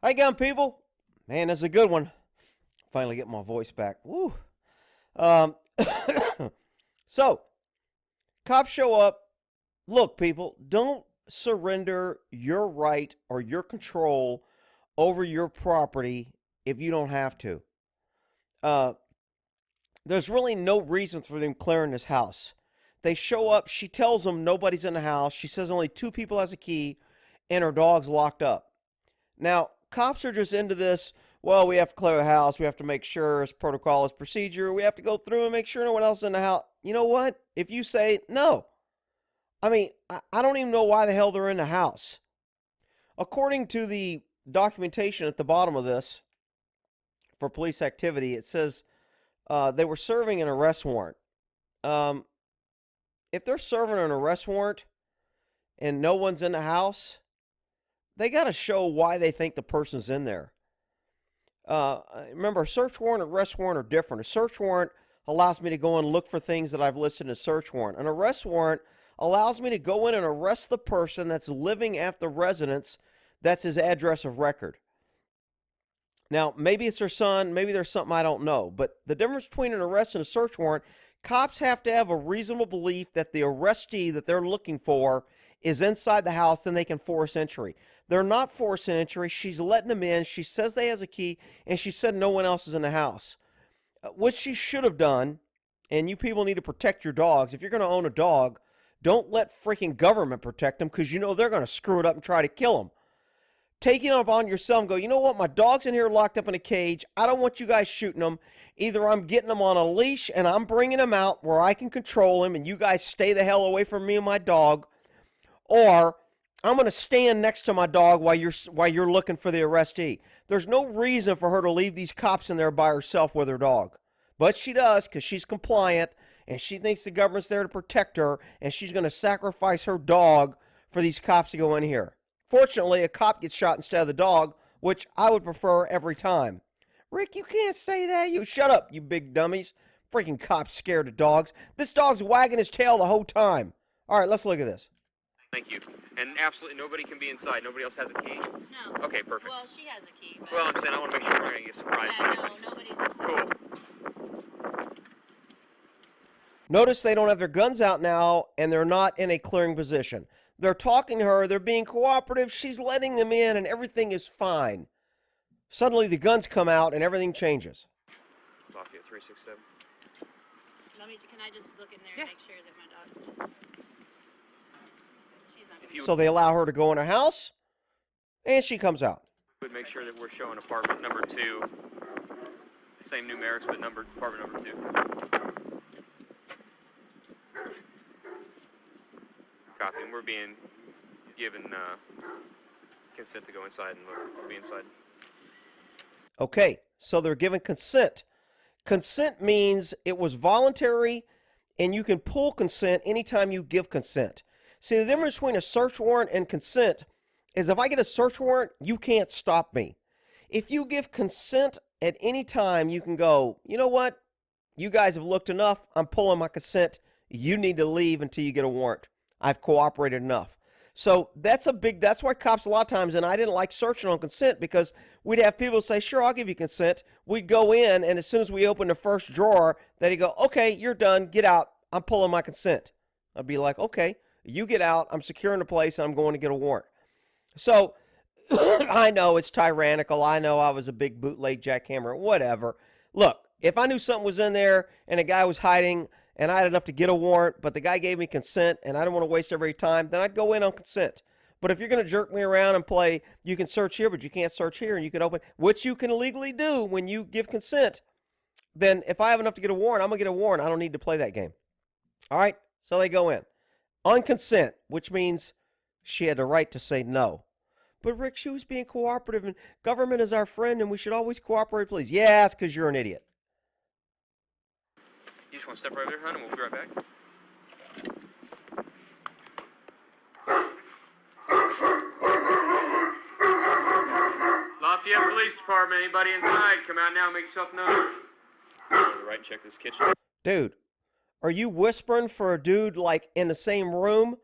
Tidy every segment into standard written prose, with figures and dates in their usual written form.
How you going, people? Man, that's a good one. Finally get my voice back. Woo. Um, so, cops show up. Look, people, don't surrender your right or your control over your property if you don't have to. Uh, there's really no reason for them clearing this house. They show up. She tells them nobody's in the house. She says only two people has a key, and her dog's locked up. Now, cops are just into this. Well, we have to clear the house. We have to make sure it's protocol, it's procedure. We have to go through and make sure no one else is in the house. You know what? If you say no, I mean, I don't even know why the hell they're in the house. According to the documentation at the bottom of this for police activity, it says they were serving an arrest warrant. Um, if they're serving an arrest warrant and no one's in the house, they got to show why they think the person's in there. Remember, a search warrant and arrest warrant are different. A search warrant allows me to go and look for things that I've listed in a search warrant. An arrest warrant allows me to go in and arrest the person that's living at the residence that's his address of record. Now, maybe it's their son, maybe there's something I don't know, but the difference between an arrest and a search warrant, cops have to have a reasonable belief that the arrestee that they're looking for is inside the house, then they can force entry. They're not forcing entry. She's letting them in. She says they has a key, and she said no one else is in the house. What she should have done, and you people need to protect your dogs. If you're going to own a dog, don't let freaking government protect them because you know they're going to screw it up and try to kill them. Take it upon yourself and go, you know what, my dog's in here locked up in a cage. I don't want you guys shooting them. Either I'm getting them on a leash and I'm bringing him out where I can control him and you guys stay the hell away from me and my dog, or I'm going to stand next to my dog while you're looking for the arrestee. There's no reason for her to leave these cops in there by herself with her dog. But she does because she's compliant and she thinks the government's there to protect her and she's going to sacrifice her dog for these cops to go in here. Fortunately, a cop gets shot instead of the dog, which I would prefer every time. Rick, you can't say that. You shut up, you big dummies. Freaking cops scared of dogs. This dog's wagging his tail the whole time. All right, let's look at this. Thank you. And absolutely nobody can be inside. Nobody else has a key? No. Okay, perfect. Well, she has a key. But Well, I'm saying I want to make sure we're going to get surprised. yeah, no, nobody's inside. Cool. Notice they don't have their guns out now, and they're not in a clearing position. They're talking to her, they're being cooperative, she's letting them in, and everything is fine. Suddenly the guns come out, and everything changes. Lafayette 367. Can I just look in there and make sure that my dog... She's not going to... So they allow her to go in her house, and she comes out. Would make sure that we're showing apartment number 2. Same numerics, but apartment number 2. Copy, and we're being given consent to go inside and look, be inside. Okay, so they're given consent. Consent means it was voluntary, and you can pull consent anytime you give consent. See, the difference between a search warrant and consent is if I get a search warrant, you can't stop me. If you give consent at any time, you can go, you know what? You guys have looked enough. I'm pulling my consent. You need to leave until you get a warrant. I've cooperated enough. So that's why cops a lot of times, and I didn't like searching on consent because we'd have people say, sure, I'll give you consent. We'd go in, and as soon as we open the first drawer, they'd go, okay, you're done, get out. I'm pulling my consent. I'd be like, okay, you get out. I'm securing the place, and I'm going to get a warrant. So I know it's tyrannical. I know I was a big bootleg jackhammer, whatever. Look, if I knew something was in there and a guy was hiding, and I had enough to get a warrant, but the guy gave me consent, and I don't want to waste every time, then I'd go in on consent. But if you're going to jerk me around and play, you can search here, but you can't search here, and you can open, which you can legally do when you give consent, then if I have enough to get a warrant, I'm going to get a warrant. I don't need to play that game. All right, so they go in. On consent, which means she had the right to say no. But Rick, she was being cooperative, and government is our friend, and we should always cooperate, please. Yeah, it's because you're an idiot. You just want to step right over there, hon, and we'll be right back. Lafayette Police Department, anybody inside? Come out now and make yourself known. Go to the right, check this kitchen. Dude, are you whispering for a dude like in the same room?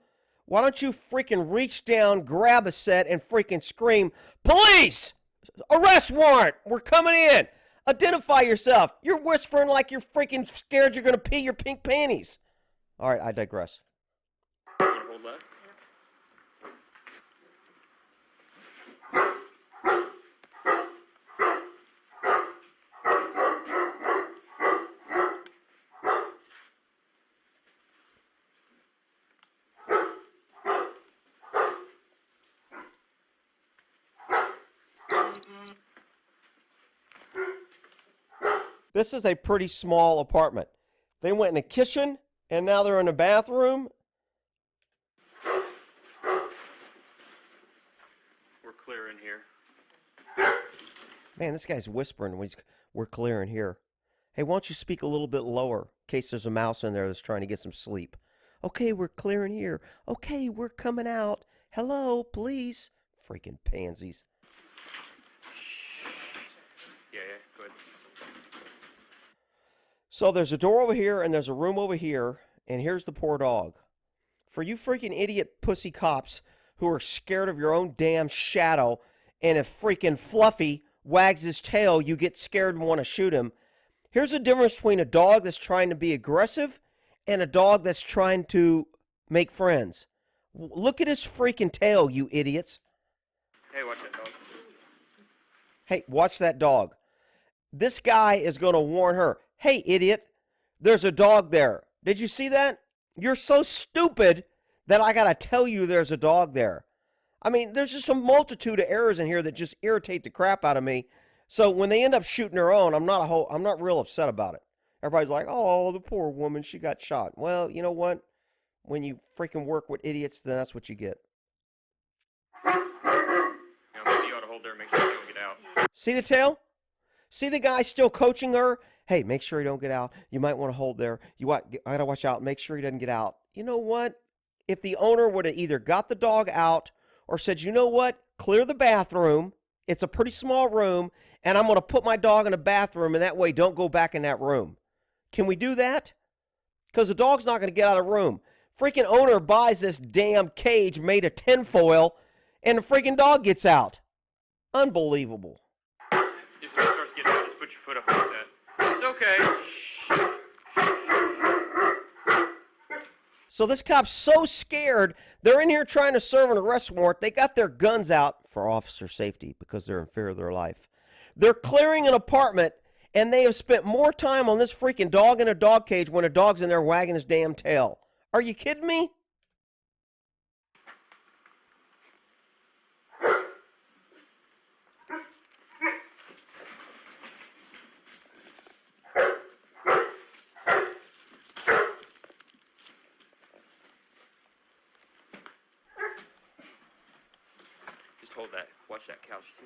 Why don't you freaking reach down, grab a set, and freaking scream, police! Arrest warrant! We're coming in! Identify yourself! You're whispering like you're freaking scared you're gonna pee your pink panties. Alright, I digress. You want to hold that? This is a pretty small apartment. They went in the kitchen, and now they're in the bathroom. We're clear in here. Man, this guy's whispering when we're clear in here. Hey, why don't you speak a little bit lower in case there's a mouse in there that's trying to get some sleep. Okay, we're clear in here. Okay, we're coming out. Hello, please. Freaking pansies. Yeah, go ahead. So there's a door over here and there's a room over here, and here's the poor dog. For you freaking idiot pussy cops who are scared of your own damn shadow, and if freaking Fluffy wags his tail, you get scared and want to shoot him. Here's the difference between a dog that's trying to be aggressive and a dog that's trying to make friends. Look at his freaking tail, you idiots. Hey, watch that dog. Hey, watch that dog. This guy is going to warn her. Hey, idiot, there's a dog there. Did you see that? You're so stupid that I got to tell you there's a dog there. I mean, there's just a multitude of errors in here that just irritate the crap out of me. So when they end up shooting her own, I'm not real upset about it. Everybody's like, "Oh, the poor woman, she got shot." Well, you know what? When you freaking work with idiots, then that's what you get. Maybe you ought to hold there and make sure you don't get out. See the tail? See the guy still coaching her? Hey, make sure he don't get out. You might want to hold there. I gotta watch out. Make sure he doesn't get out. You know what? If the owner would have either got the dog out or said, you know what? Clear the bathroom. It's a pretty small room, and I'm going to put my dog in the bathroom, and that way don't go back in that room. Can we do that? Because the dog's not going to get out of the room. Freaking owner buys this damn cage made of tinfoil, and the freaking dog gets out. Unbelievable. Just when it starts getting out, just put your foot up like that. It's okay. So this cop's so scared, they're in here trying to serve an arrest warrant. They got their guns out for officer safety because they're in fear of their life. They're clearing an apartment, and they have spent more time on this freaking dog in a dog cage when a dog's in there wagging his damn tail. Are you kidding me? Just hold that. Watch that couch too.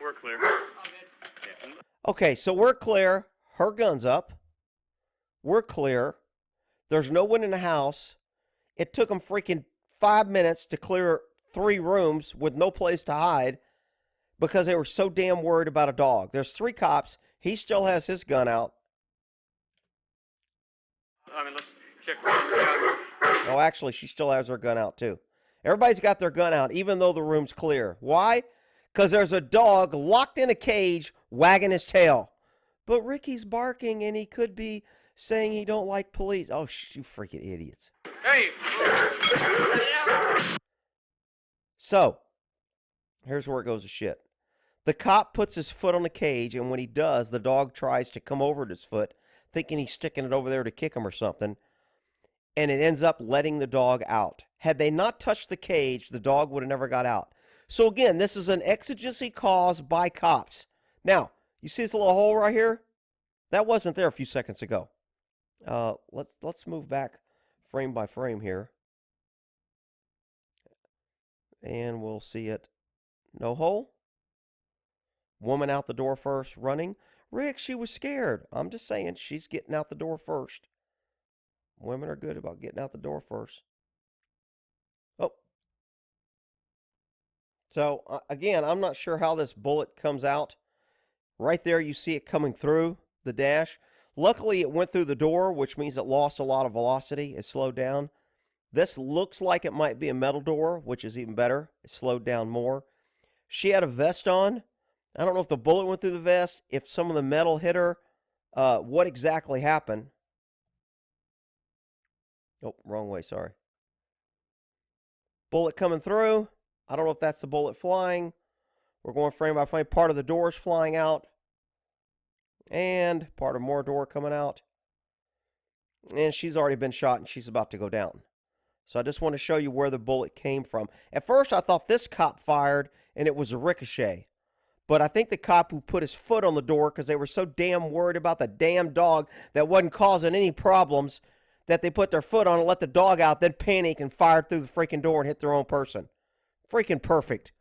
We're clear. Yeah. Okay, so we're clear. Her gun's up. We're clear. There's no one in the house. It took them freaking 5 minutes to clear 3 rooms with no place to hide because they were so damn worried about a dog. There's 3 cops. He still has his gun out. I mean, let's check this out. Oh, actually, she still has her gun out too. Everybody's got their gun out, even though the room's clear. Why? Because there's a dog locked in a cage wagging his tail. But Ricky's barking, and he could be saying he don't like police. Oh, you freaking idiots. Hey! So, here's where it goes to shit. The cop puts his foot on the cage, and when he does, the dog tries to come over at his foot, thinking he's sticking it over there to kick him or something, and it ends up letting the dog out. Had they not touched the cage, the dog would have never got out. So again, this is an exigency caused by cops. Now, you see this little hole right here? That wasn't there a few seconds ago. Let's move back frame by frame here. And we'll see it. No hole. Woman out the door first, running. Rick, she was scared. I'm just saying, she's getting out the door first. Women are good about getting out the door first. Oh. So, again, I'm not sure how this bullet comes out. Right there, you see it coming through the dash. Luckily, it went through the door, which means it lost a lot of velocity. It slowed down. This looks like it might be a metal door, which is even better. It slowed down more. She had a vest on. I don't know if the bullet went through the vest, if some of the metal hit her, what exactly happened. Oh, wrong way, sorry. Bullet coming through. I don't know if that's the bullet flying. We're going frame by frame. Part of the door is flying out. And part of more door coming out. And she's already been shot and she's about to go down. So I just want to show you where the bullet came from. At first, I thought this cop fired and it was a ricochet. But I think the cop who put his foot on the door because they were so damn worried about the damn dog that wasn't causing any problems that they put their foot on and let the dog out, then panic and fired through the freaking door and hit their own person. Freaking perfect.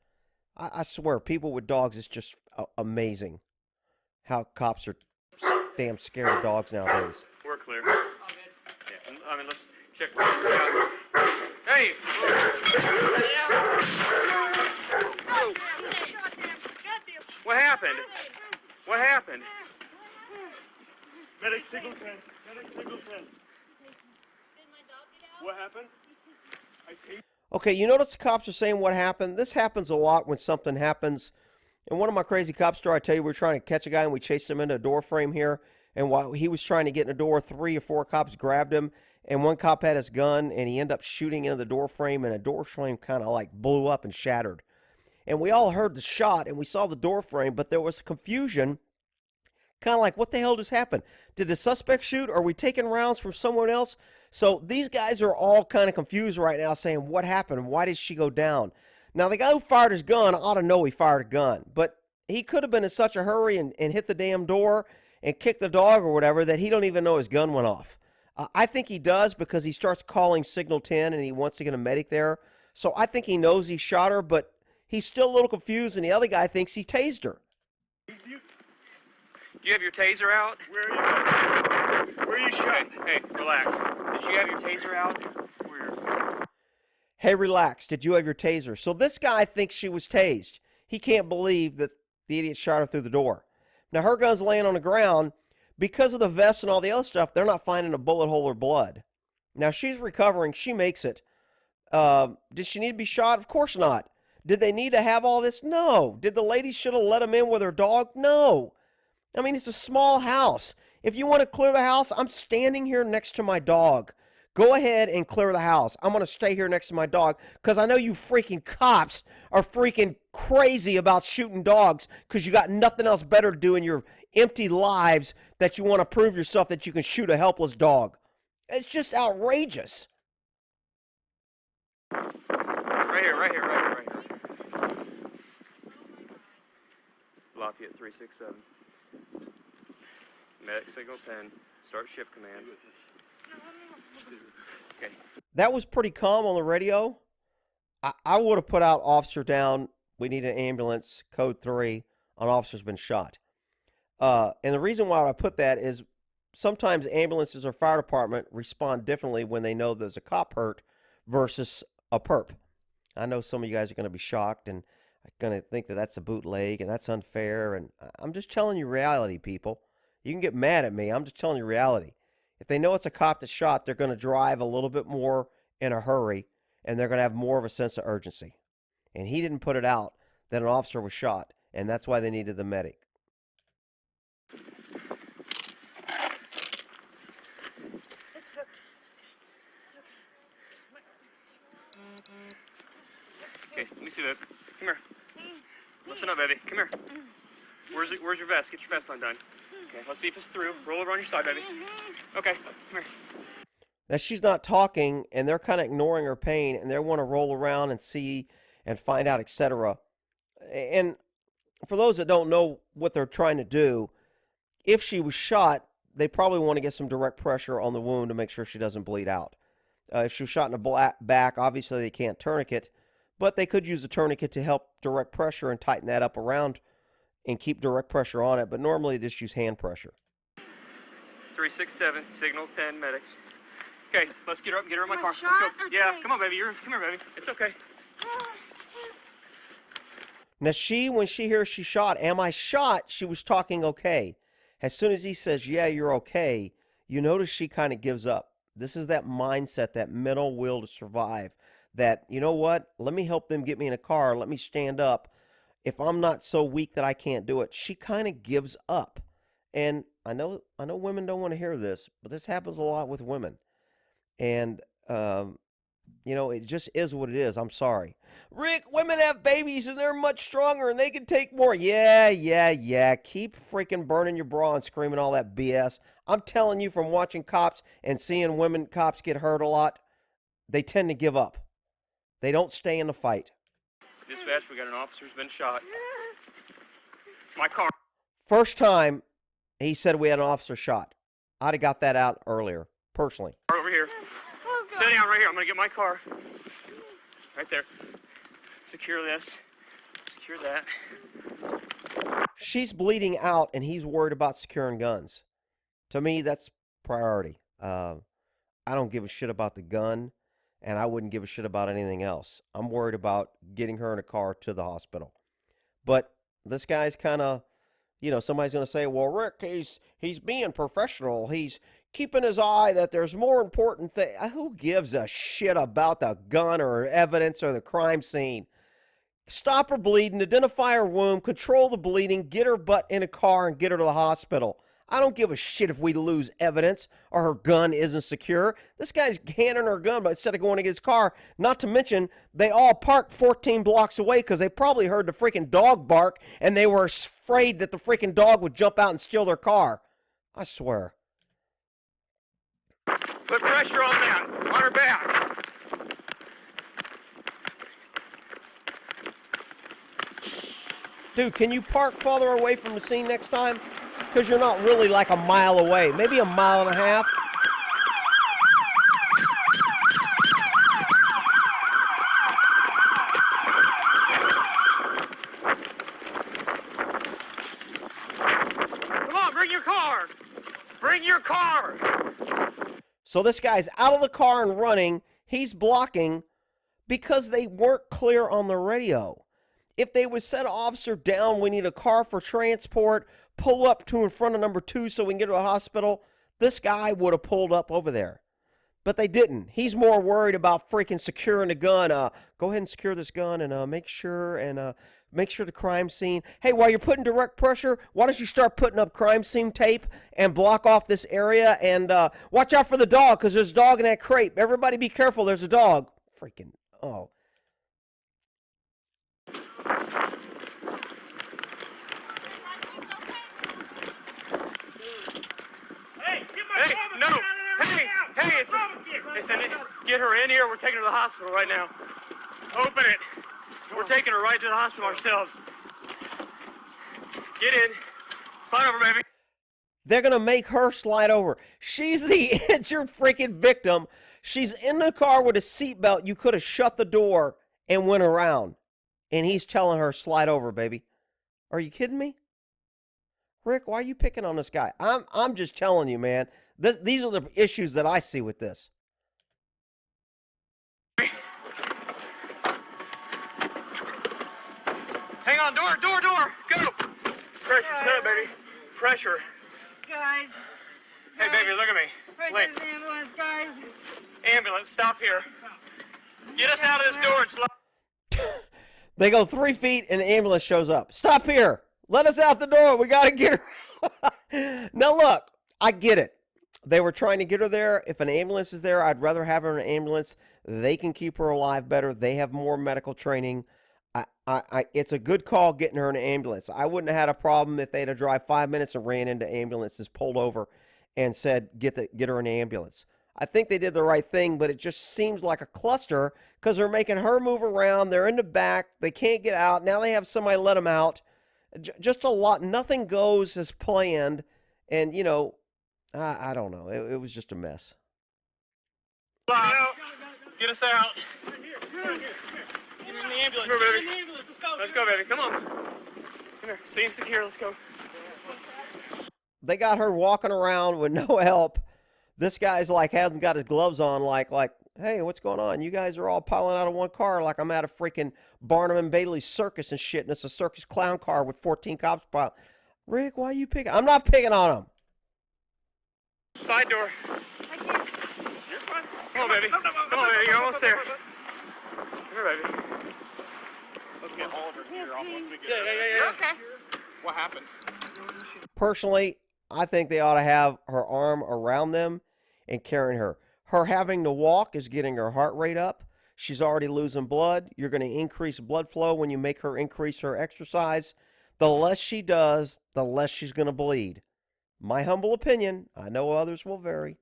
I swear, people with dogs, it's just amazing how cops are damn scared of dogs nowadays. We're clear. All good. Yeah, I mean, let's check. Hey! What happened? What happened? Medic Singleton. Medic Singleton. Did my dog get out? What happened? Okay, you notice the cops are saying what happened? This happens a lot when something happens. In one of my crazy cop stories, I tell you, we were trying to catch a guy and we chased him into a door frame here. And while he was trying to get in the door, 3 or 4 cops grabbed him. And one cop had his gun and he ended up shooting into the door frame. And the door frame kind of like blew up and shattered. And we all heard the shot and we saw the door frame, but there was confusion. Kind of like, what the hell just happened? Did the suspect shoot? Are we taking rounds from someone else? So these guys are all kind of confused right now saying, what happened? Why did she go down? Now, the guy who fired his gun ought to know he fired a gun, but he could have been in such a hurry and hit the damn door and kicked the dog or whatever that he don't even know his gun went off. I think he does because he starts calling Signal 10 and he wants to get a medic there. So I think he knows he shot her, but he's still a little confused, and the other guy thinks he tased her. Do you have your taser out? Where are you? Where are you shot? Hey, relax. Did you have your taser out? Where? Hey, relax. Did you have your taser? So this guy thinks she was tased. He can't believe that the idiot shot her through the door. Now, her gun's laying on the ground. Because of the vest and all the other stuff, they're not finding a bullet hole or blood. Now, she's recovering. She makes it. Did she need to be shot? Of course not. Did they need to have all this? No. Did the lady should have let him in with her dog? No. I mean, it's a small house. If you want to clear the house, I'm standing here next to my dog. Go ahead and clear the house. I'm going to stay here next to my dog because I know you freaking cops are freaking crazy about shooting dogs because you got nothing else better to do in your empty lives that you want to prove yourself that you can shoot a helpless dog. It's just outrageous. Right here. Lafayette 367. Medic Signal 10. Start shift command. Okay. That was pretty calm on the radio. I would have put out officer down. We need an ambulance. Code 3. An officer's been shot. And the reason why I put that is sometimes ambulances or fire department respond differently when they know there's a cop hurt versus a perp. I know some of you guys are going to be shocked and going to think that that's a bootleg and that's unfair. And I'm just telling you reality, people. You can get mad at me. I'm just telling you reality. If they know it's a cop that's shot, they're going to drive a little bit more in a hurry, and they're going to have more of a sense of urgency. And he didn't put it out that an officer was shot, and that's why they needed the medic. It's hooked. It's okay. Okay, let me see that. Come here. Listen up, baby. Come here. Where's your vest? Get your vest undone. Okay, let's see if it's through. Roll over on your side, baby. Okay, come here. Now, she's not talking, and they're kind of ignoring her pain, and they want to roll around and see and find out, etc. And for those that don't know what they're trying to do, if she was shot, they probably want to get some direct pressure on the wound to make sure she doesn't bleed out. If she was shot in the back, obviously they can't tourniquet, but they could use a tourniquet to help direct pressure and tighten that up around and keep direct pressure on it, but normally they just use hand pressure. 367, Signal 10, medics. Okay, let's get her in my car. Let's go. Shot or Yeah, tased? come on, baby. Come here, baby. It's okay. Now when she hears she's shot, am I shot? She was talking okay. As soon as he says, yeah, you're okay, you notice she kind of gives up. This is that mindset, that mental will to survive. That, you know what? Let me help them get me in a car. Let me stand up. If I'm not so weak that I can't do it, she kind of gives up. And I know women don't want to hear this, but this happens a lot with women. And it just is what it is. I'm sorry. Rick, women have babies and they're much stronger and they can take more. Yeah. Keep freaking burning your bra and screaming all that BS. I'm telling you from watching cops and seeing women cops get hurt a lot, they tend to give up. They don't stay in the fight. Dispatch, we got an officer who's been shot. My car. First time he said we had an officer shot. I'd have got that out earlier, personally. Over here. Sit down right here. I'm going to get my car. Right there. Secure this. Secure that. She's bleeding out, and he's worried about securing guns. To me, that's priority. I don't give a shit about the gun, and I wouldn't give a shit about anything else. I'm worried about getting her in a car to the hospital. But this guy's kind of, somebody's going to say, well, Rick, he's being professional. He's keeping his eye that there's more important things. Who gives a shit about the gun or evidence or the crime scene? Stop her bleeding, identify her wound, control the bleeding, get her butt in a car and get her to the hospital. I don't give a shit if we lose evidence or her gun isn't secure. This guy's handing her gun, but instead of going to get his car, not to mention they all parked 14 blocks away because they probably heard the freaking dog bark and they were afraid that the freaking dog would jump out and steal their car. I swear. Put pressure on that. On her back. Dude, can you park farther away from the scene next time? Because you're not really like a mile away. Maybe a mile and a half. Come on, bring your car. Bring your car. So this guy's out of the car and running. He's blocking because they weren't clear on the radio. If they would set officer down, we need a car for transport, pull up to in front of number 2 so we can get to the hospital, this guy would have pulled up over there. But they didn't. He's more worried about freaking securing the gun. Go ahead and secure this gun and make sure the crime scene. Hey, while you're putting direct pressure, why don't you start putting up crime scene tape and block off this area and watch out for the dog because there's a dog in that crate. Everybody be careful. There's a dog. Freaking, oh. Hey, get my Hey, car, no. get out of Hey, there right now. hey, get her in here. We're taking her to the hospital right now. Open it. We're taking her right to the hospital ourselves. Get in. Slide over, baby. They're going to make her slide over. She's the injured freaking victim. She's in the car with a seatbelt. You could have shut the door and went around. And he's telling her, slide over, baby. Are you kidding me? Rick, why are you picking on this guy? I'm just telling you, man. These are the issues that I see with this. Hang on, door, go. Pressure, set up, baby. Pressure. Guys. Hey, baby, look at me. Right, Wait. there's the ambulance, guys. Ambulance, stop here. Get us out of this door and slide. They go 3 feet and the ambulance shows up. Stop here. Let us out the door. We got to get her. Now, look, I get it. They were trying to get her there. If an ambulance is there, I'd rather have her in an ambulance. They can keep her alive better. They have more medical training. It's a good call getting her in an ambulance. I wouldn't have had a problem if they'd have drive 5 minutes and ran into ambulances, pulled over, and said, get her in an ambulance. I think they did the right thing, but it just seems like a cluster because they're making her move around. They're in the back. They can't get out. Now they have somebody let them out. Just a lot. Nothing goes as planned. And, you know, I don't know. It was just a mess. Get us out. Get in the ambulance. Come here, baby. Let's go, baby. Come on. Come here. Stay secure. Let's go. They got her walking around with no help. This guy's like hasn't got his gloves on, like Hey, what's going on? You guys are all piling out of one car like I'm at a freaking Barnum and Bailey circus and shit, and it's a circus clown car with 14 cops piled. Rick, why are you picking? I'm not picking on him. Side door. I can't. You're fine. Come on, baby. Come on, baby. You're almost there. Come here, baby. Let's get Oliver here off once we get Yeah. Okay. What happened? Personally, I think they ought to have her arm around them and carrying her. Her having to walk is getting her heart rate up. She's already losing blood. You're going to increase blood flow when you make her increase her exercise. The less she does, the less she's going to bleed. My humble opinion. I know others will vary.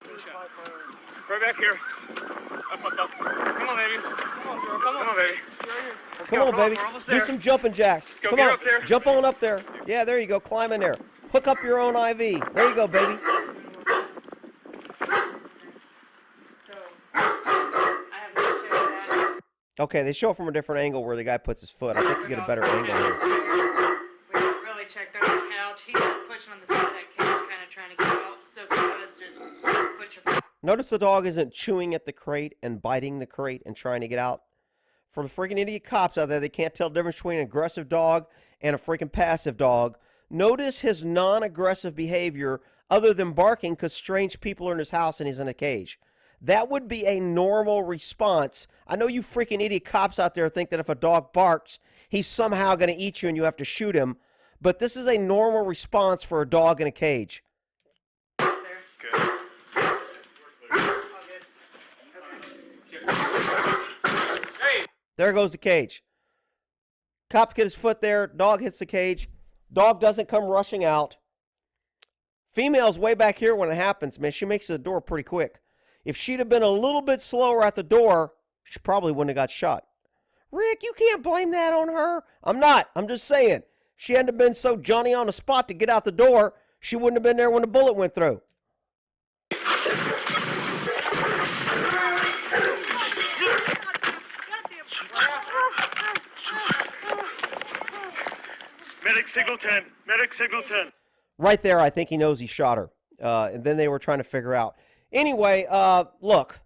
Right back here. Up. Come on, baby. Come on, baby. Come on, baby. We're almost Do there. some jumping jacks. go. Come Get on. up there. Jump on up there. Yeah, there you go. Climb in there. Hook up your own IV. There you go, baby. So, I have to check that. Okay, they show it from a different angle where the guy puts his foot. I think you get a better angle here. We haven't really checked under the couch. He's pushing on the side of that couch, kind of trying to get out. So if he does, just put your foot. Notice the dog isn't chewing at the crate and biting the crate and trying to get out. For the freaking idiot cops out there, they can't tell the difference between an aggressive dog and a freaking passive dog. Notice his non-aggressive behavior other than barking because strange people are in his house and he's in a cage. That would be a normal response. I know you freaking idiot cops out there think that if a dog barks, he's somehow going to eat you and you have to shoot him. But this is a normal response for a dog in a cage. There. Good. All good. Okay. Hey. There goes the cage. Cop gets his foot there. Dog hits the cage. Dog doesn't come rushing out. Female's way back here when it happens, man. She makes it to the door pretty quick. If she'd have been a little bit slower at the door, she probably wouldn't have got shot. Rick, you can't blame that on her. I'm not. I'm just saying. She hadn't been so Johnny on the spot to get out the door, she wouldn't have been there when the bullet went through. Medic signal 10. Medic signal 10. Right there, I think he knows he shot her. And then they were trying to figure out. Anyway, look.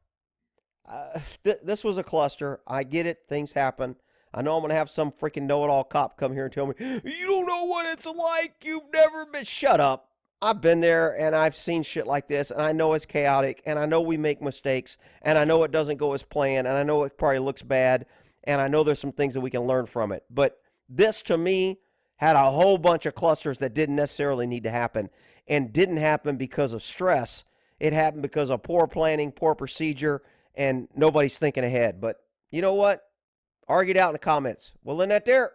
This was a cluster. I get it. Things happen. I know I'm going to have some freaking know-it-all cop come here and tell me, you don't know what it's like. You've never been. Shut up. I've been there, and I've seen shit like this, and I know it's chaotic, and I know we make mistakes, and I know it doesn't go as planned, and I know it probably looks bad, and I know there's some things that we can learn from it. But this, to me, had a whole bunch of clusters that didn't necessarily need to happen, and didn't happen because of stress. It happened because of poor planning, poor procedure, and nobody's thinking ahead. But you know what? Argue it out in the comments. We'll end that there.